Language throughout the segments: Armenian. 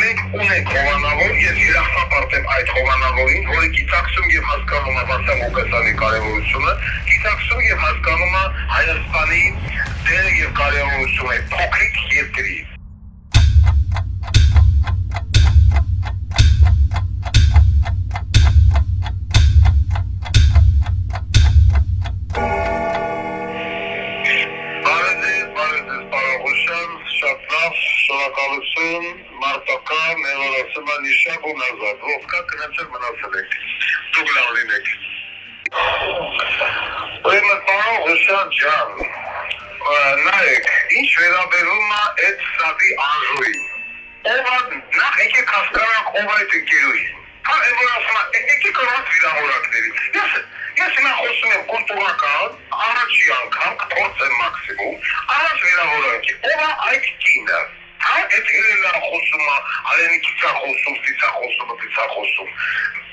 մենք ունենք հովանավոր, ես երախտապարտ եմ այդ հովանավորին, որը գիտակցում եւ հասկանում է Վասիլ Ղուկասյանի կարևորությունը, գիտակցում եւ հասկանում է Հայաստանի դերը եւ կարևորությունը փոքրիկ երկրի։ Շնորհակալություն, մարտական, ներողացում նիշակ ու նազատ, ովքա կնացել մնացել եք, դուք լավ լինեք։ Ուրեմն պարոն Ղուշան ջան, նայեք, ինչ վերաբերում է այդ սադի անժույին, նախ եկեք հասկանանք ով այդ ընկերուհին, որ ասում է, եկեք առանց վիրավորակների, ես հիմա խոսում եմ կուլտուրական, առաջի անգամ կփորձեմ մաքսիմում, առանց վիրավորակի, ով է այդ կինը, այդ Հելենա խոսում է, Հայրենիքից է խոսում, ծիծա խոսում,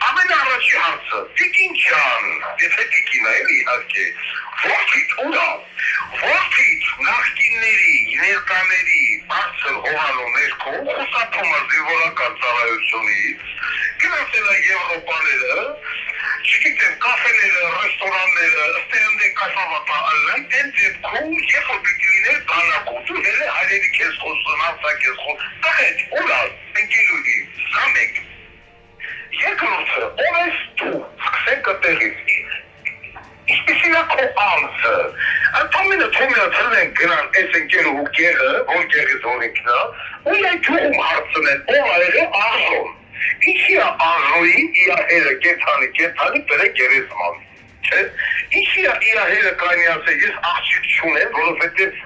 ամեն առաջի հարցը, տիկին ջան, եթե տիկին է, էլի իհարկե, որդիդ ուր է, որդիդ նախկինների, ներկաների, բարձր հովանու ներքո, խուսափում է զինվորական ծառայությունից, գնացել է Եվրոպաները, չգիտեմ, կաֆեները, ռեստորանները, ըստերն դե կաշավատա ալնան, դեն դեպքում, երբ որ պիտի լիներ բանակում, դու հելը հայրենիք ես խոսում, հարցակ ես խոսում, տղետ, ուր է, ընկերուհի, զամեք, երկրորդը, ով ես դու, սկսենք այդտեղից, ինչպիսին է քո անձը, ընդամենը թողնեն գնան այս ընկերուհու գեղը, որ գեղից որ ինքնա, ու այդ թողում հարցնեն, ով ա եղել Արժոն, ինչի է Արժոյին իր հերը կեթանի բրե գերեզման, չէ, ինչի է իր հերը կայնիացել, ես աղջիկ չունեմ, որովհետև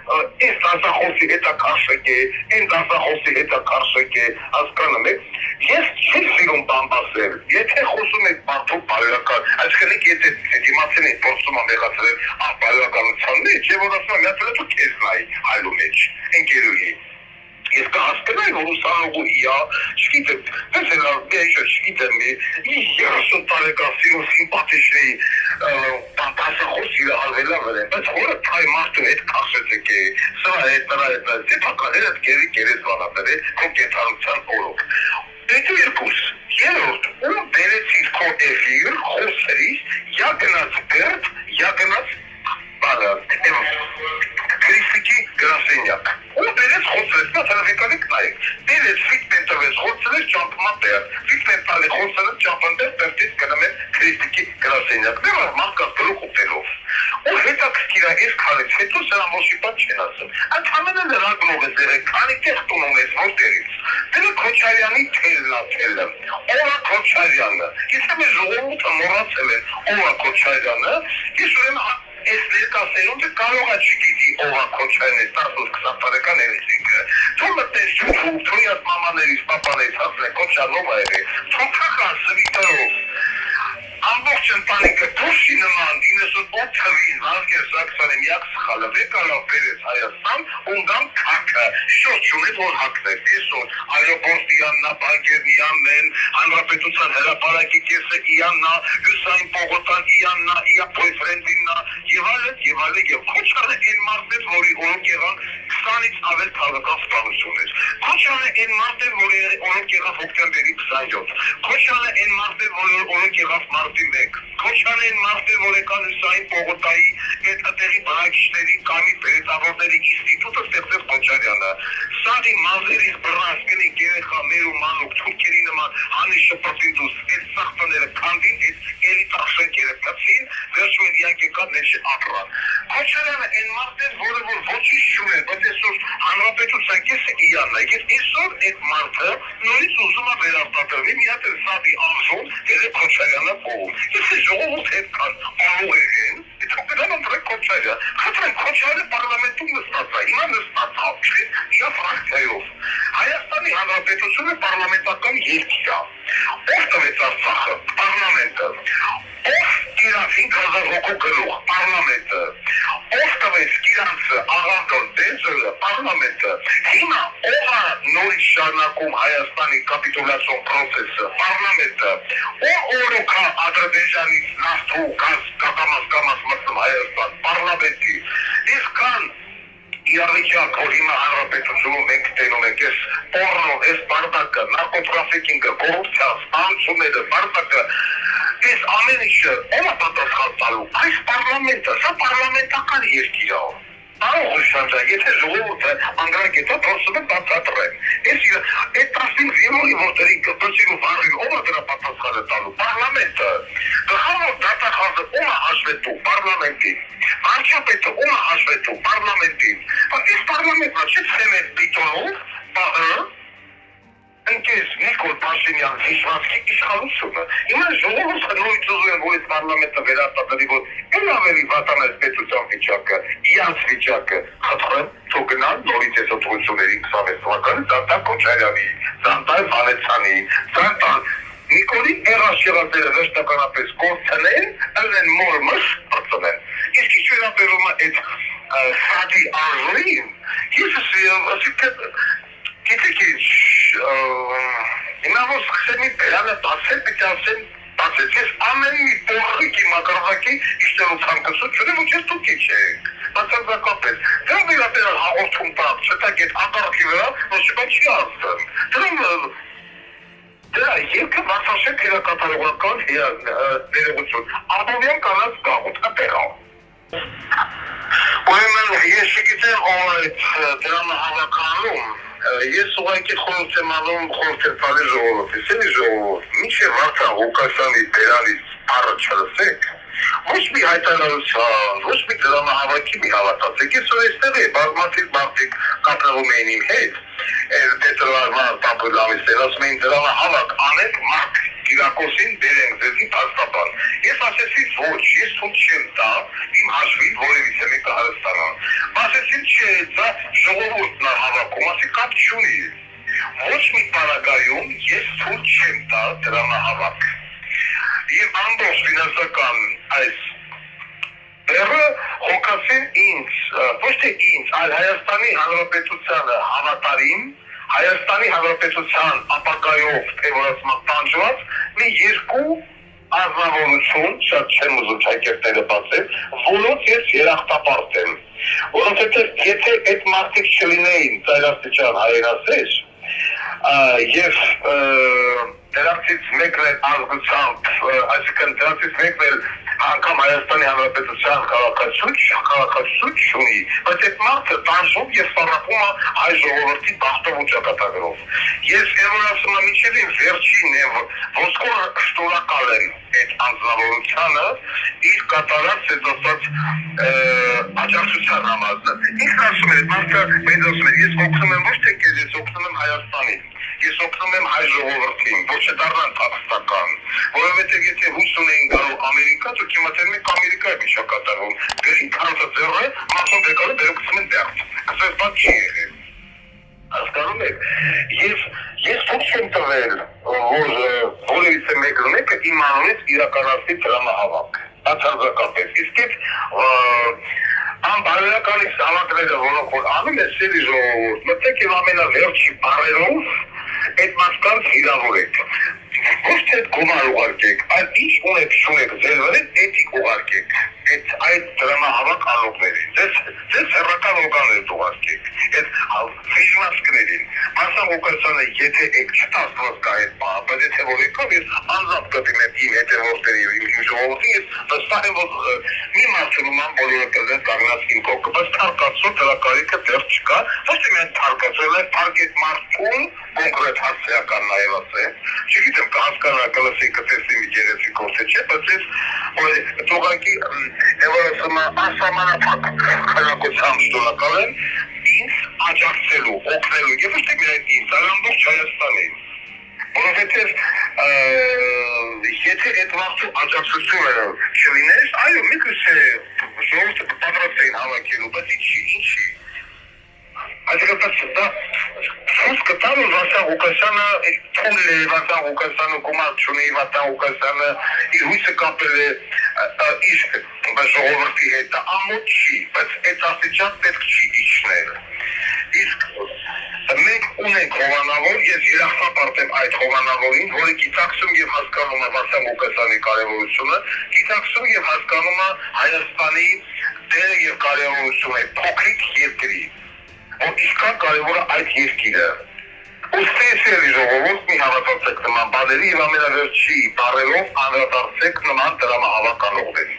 այս դասախոսի հետա կարշակ է, այն դասախոսի հետա կարշակ է, հասկանում եք, ես չեմ սիրում բամբասել, եթե խոսում եք մարդու բարոյական, այսինքն եթե դիմացին եք փորձում մեղացրել բարոյականության մեջ, եւ որ ասում եմ, միացել դու քեզ նայի հայլու մեջ, ընկերուհի։ Ես կհասկանայի, որ ուսանողու իա, չգիտեմ, ես էլ չգիտեմ, 30 տարեկան սիրո սիմպաթիչների դասախոս իրարվել է վրեն, բայց որը թայ մարդու հետ կախշեցեք է, սրա հետ, նրա հետ, սեպականեր հետ գերեզվան ապեր է, քո կեթանության օրով։ Դետու երկուս, երորդ, ում բերեցիր քո էվիր, խոսերից, յա գնաց գրդ, յա գնաց Քրիստիկի գրասենյակ։ Ու բերեց խոսրեց, նա թելևեկալիք նայեք, բերեց ֆիքմեն տվեց, խոսրեց ճամպման տեղ, ֆիքմեն տալի խոսրեց ճամպան տեղ, տերտից գնում են Քրիստիկի գրասենյակ, նեվար մարդկած գլուխ ուտելով։ Ու հետաքրքիր է այս քանից, հետո սրան ոչի բան չեն ասում։ Ընդհանրապես լրագրող է ձեր, քանի տեղ տունում ես որտեղից։ Դրա Քոչարյանի թելը, ով է Քոչարյանը։ Եթե մեր ժողովուրդը մոռացել են ով է Քոչարյանը, ես ուրեմն Ես ներկասերում դե կարող է չգիտի ով է Քոչարյանը 18-20 տարեկան երեխեքը։ Թող մտես թույի աս մամաներից, պապաներից հասնեն Քոչարյանը ով է, թոքական սվիտերով։ Ամբողջ ընտանիքը դուրսի նման 98 թվին Վազգեր Սարգսյանի միակ սխալը վեկալավ բերեց Հայաստան ունգան քաքը շոտ չունի որ հակներ այսօր այրոպորտի իաննա բանկերն իաննեն հանրապետության հրապարակի կեսը իաննա հյուսային պողոտան իաննա իա բոյֆրենդիննա եւ այլն եւ Քոչարը այն մարդն էր որի օրոք եղան 20-ից ավել քաղաքական սպանություն էր Քոչարը այն մարդն էր որի օրոք եղավ հոկտեմբերի 27 Քոչարը այն մարդն էր որի օրոք եղավ մարտի 1 Քոչարը այն մարդն էր որ եկան հյուսային պողոտայի այդ ատեղի բնակիչների կամի պետավորների ինստիտուտը ստեղծեց Քոչարյանը Սարի մազերից բռնասկնի գերեխա մեր ու մանուկ թուրքերի նման հանի շփոթին դուս այդ սախտաները քանդին այդ էլիտար երեխացին վերջում են յակեկան ներշի ապրան Քոչարյանը այն մարդն էր որը որ ոչինչ չուներ բայց այսօր հանրապետության կեսը իյանն է ես այսօր այդ մարդը նորից ուզում է վերարտադրվի մի հատ սադի արժուն դերը Քոչարյանը կողմ ես ժողովուրդ հետ կան ահուղեր են Դրանք ընտրեք Քոչարյանը խնդրեմ Քոչարյանը պարլամենտում նստած է հիմա նստած է իր ֆրակցիայով Հայաստանի Հանրապետությունը պարլամենտական երկիր է ով տվեց Արցախը պարլամենտը ով իրան 5000 հոգու գլուխ պարլամենտը ով տվեց իրանց աղանդոն դեզը պարլամենտը հիմա ով է նորից շարունակում Հայաստանի կապիտուլյացիոն պրոցեսը պարլամենտը ով օրոքա Ադրբեջանից նավթ ու գազ կամաց մտնում Հայաստան պարլամենտի իսկ կան իրավիճակ, որ հիմա հանրապետությունում մենք տենում ենք, այս պորնոն, այս բարդակը, նարկոտրաֆիկինգը, կոռուպցիան, սպանությունները, բարդակը, այս ամեն ինչը ով է պատասխան տալու։ Այս պարլամենտը, սա պարլամենտական երկիր է։ Կարող Ռուսաստանը, եթե ժողովուրդը անգրագետը փորձում է բացատրել։ Այդ 15 զինվորի ոտերի կպրծին ու վարին ով է դրա պատասխանը տալու։ Պարլամենտը։ Գլխավոր դատախազը ով է հաշվետու։ Պարլամենտին։ Վարչապետը ով է հաշվետու։ Պարլամենտին։ Այս պարլամենտը չի ցեմենտ պիտոնով, ընկեր Նիկոլ Փաշինյան հիշվածքի իշխանությունը։ Հիմա ժողովուրդը նույնիսկ ուզում են, որ այս պարլամենտը վերարտադրի, որ էլ ավելի վատանա պետության վիճակը, իրանց վիճակը, խնդրեմ, թող գնան նորից այս օգնությունների 26 թվականի Զանտար Քոչարյանի, Զանտար Վանեցյանի, Զանտար Նիկոլի երաշիղազերը վերջնականապես կորցնեն, ըլեն մորմշ պրծնեն։ Իսկ ինչ վերաբերում է այդ Սադի արժույին, գիտեք ինչ, հիմա որ սկսեմ իմ բերանը տասել, պիտի ասեմ, տասեց, ես ամեն մի պողրիկի մակարվակի իշտերու ցանկասություն եմ, ու չես դուք ինչ եք, բացարձակապես, դրան վերաբերալ հաղորդում տակ, չտակ այդ ակարքի վրա, որ շպա չի ասեմ, դրա երկը վասաշեք հերակատարողական ներողություն, աբովյան կանած գաղութ կտեղա։ Ուրեմն ես չգիտեմ ով այդ դրամահավաքանում, ես ուղղակի խորհուրդ եմ անում խորհուրդ եմ տալիս ժողովրդին, սերի ժողովուրդ, մինչև Վարդան Ղուկասյանի բերանից առաջ չլսեք, ոչ մի հայտարարության, ոչ մի դրամահավաքի մի հավատացեք, ես որ այստեղ է, բազմաթիվ մարդիկ կապնվում էին իմ հետ, Պետրվարման Պապուլամիսներ, ասում էին դրամահավաք անեք մարդ Կիրակոսին բերենք ձեզի փաստաբան։ Ես ասեցի ոչ, ես թույլ չեմ տա իմ հաշվին որևիցե մեկը հարստանան։ Ասեցի չէ, դա ժողովուրդն է հավաքում, ասի կապ չունի։ Ոչ մի պարագայում ես թույլ չեմ տա դրամահավաք։ Եվ ամբողջ ֆինանսական այս բեռը հոգացին ինձ, ոչ թե ինձ, այլ Հայաստանի Հանրապետությանը հավատարիմ, Հայաստանի Հանրապետության ապագայով թևորացման տանջված մի երկու ազնվորություն, շատ չեմ ուզում չայկերտները բացել, որոնց ես երախտապարտ եմ, որոնցեթև եթե այդ մարդիկ չլինեին ծայրաստիճան հայերասեր, և դրանցից մեկն էլ ազգությամբ, այսինքն դրանցից մեկն էլ անգամ Հայաստանի Հանրապետության քաղաքացիություն չունի, բայց այդ մարդը տանջում և սպառապում է հայ ժողովրդի բախտով ու ճակատագրով։ Ես որ ասում եմ մինչև իմ վերջին ոսկոր շնորհակալ եմ այդ անձնավորությանը իր կատարած այդ ասած աջակցության համար։ Ինքն ասում է, մարդը մեզ ասում է, ես օգնում եմ ոչ թե քեզ, ես օգնում եմ Հայաստանին։ Ես օգնում եմ հայ ժողովրդին, ոչ թե դառնան փախստական, որովհետև եթե հույս ունեին գալու Ամերիկա, դուք իմացել եք Ամերիկա է ինչ կատարվում։ Գրին քարտաձեռը, մասում դեկալը բերում են դերձ։ Այսպես բան չի եղել։ Հասկանում եք։ Ես թող չեմ տվել, որ որևիցե մեկը իմ անունից իրականացնի դրամահավաք։ Բացարձակապես։ Իսկ այդ անբարոյականից հավաքները, որոնք որ անում է սերի ժողովուրդ, մտեք եւ ամենավերջի բառերով այդ մարդկանց հիրավորեք։ Ոչ թե գումար ուղարկեք, այլ ինչ ունեք շունեք ձեր վրա էթիկ ուղարկեք այդ դրամահավաք անողներին, ձեզ հեռական օրգաններ ուղարկեք, այդ ֆիժմասկներին, Արսան Ղուկասյանը եթե եք չտասված կա այդ պահը, բայց եթե որ եկավ, ես անձամբ կդիմեմ իմ հետևորդների իմ ժողովրդին, ես վստահ եմ, որ մի մարդուրման բոլորը կզեն կանգնած իմ կողքը, բայց թարգացու դրա կարիքը դեռ չկա, ոչ թե միայն թարգացել է, թարգ այդ մարդուն կոնկրետ հասարական նայված է, չգիտեմ կհասկանա կլսի կտեսի մի գերեցիկ որդե չէ, բայց ես թողակի որ ասամանափակ քանակությամբ շնորհակալ եմ ինձ աջակցելու, օգնելու եւ ոչ թե միայն ինձ, այլ ամբողջ Հայաստանին, որովհետեւ եթե այդ մարդու աջակցությունը չլիներ, այո, միգուցե ժողովուրդը պատրաստ էին հավաքելու, բայց ինչի Այսինքն դա խոսք կտար որ Վարդան Ղուկասյանը թույլ է, Վարդան Ղուկասյանը գումար չունի, Վարդան Ղուկասյանը իր հույսը կապել է իր ժողովրդի հետ, դա ամոթ չի, բայց այդ աստիճան պետք չի իջնել։ Իսկ մենք ունենք հովանավոր, ես երախտապարտ եմ այդ հովանավորին, որը գիտակցում և հասկանում է Վարդան Ղուկասյանի կարևորությունը, գիտակցում և հասկանում է Հայաստանի դերը և կարևորությունը փոքրիկ երկրի։ որ իսկական կարևորը այդ երկիրը։ Ուստի սերի ժողովուրդ մի հավատացեք նման բաների եւ ամենավերջի բարերով անդրադարձեք նման դրամահավաք անողների։